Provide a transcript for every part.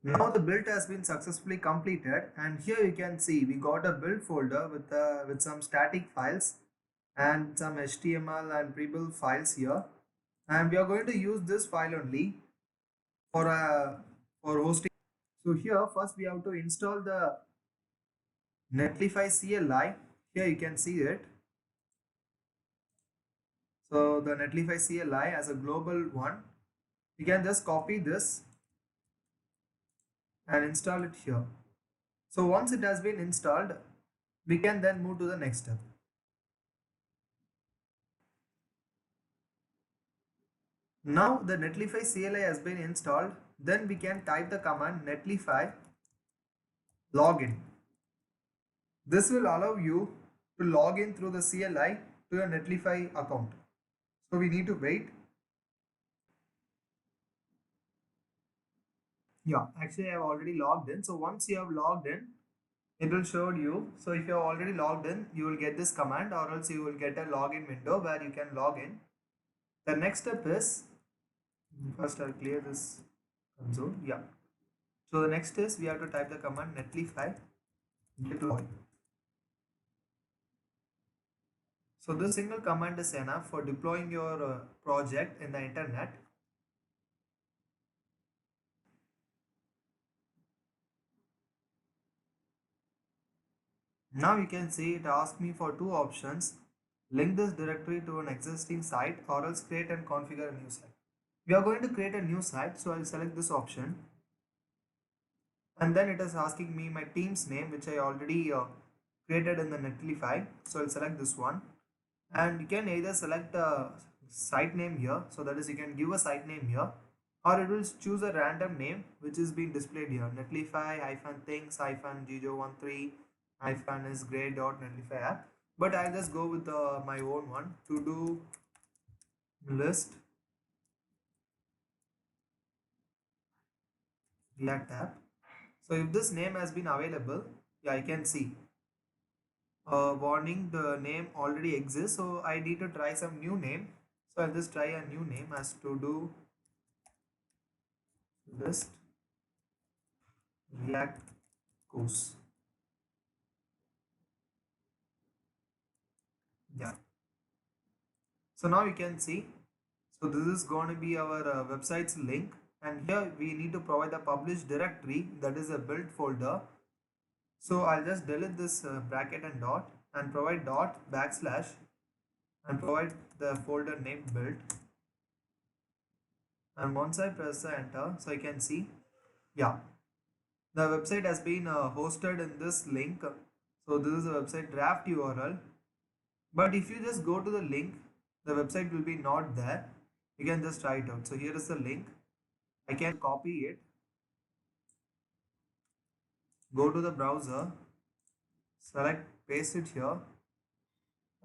Now the build has been successfully completed, and here you can see we got a build folder with some static files and some HTML and pre-built files here, and we are going to use this file only for for hosting. So here first we have to install the Netlify CLI. Here you can see it. So the Netlify CLI as a global one, you can just copy this and install it here. So once it has been installed, we can then move to the next step. Now the Netlify CLI has been installed, then we can type the command netlify login. This will allow you to log in through the CLI to your Netlify account. So we need to wait. Yeah, actually I have already logged in. So once you have logged in, it will show you. So if you have already logged in, you will get this command, or else you will get a login window where you can log in. The next step is, first I'll clear this console. Yeah. So the next is we have to type the command netlify deploy. So this single command is enough for deploying your project in the internet. Now you can see it asks me for two options: link this directory to an existing site, or else create and configure a new site. We are going to create a new site, so I'll select this option, and then it is asking me my team's name, which I already created in the Netlify. So I'll select this one, and you can either select a site name here, so that is you can give a site name here, or it will choose a random name which is being displayed here: netlify things g013 is grey.netlify app. But I'll just go with my own one, to do list react app. So if this name has been available, yeah, I can see warning, the name already exists, so I need to try some new name. So I'll just try a new name as to do list react course. Yeah, so now you can see, so this is going to be our website's link, and here we need to provide the published directory, that is a build folder. So I'll just delete this bracket and dot, and provide dot backslash, and provide the folder name build. And once I press the enter, so I can see, yeah, the website has been hosted in this link. So this is a website draft URL. But if you just go to the link, the website will be not there. You can just try it out. So here is the link. I can copy it, go to the browser, select, paste it here.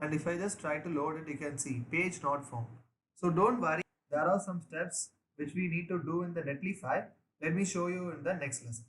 And if I just try to load it, you can see page not found. So don't worry, there are some steps which we need to do in the Netlify. Let me show you in the next lesson.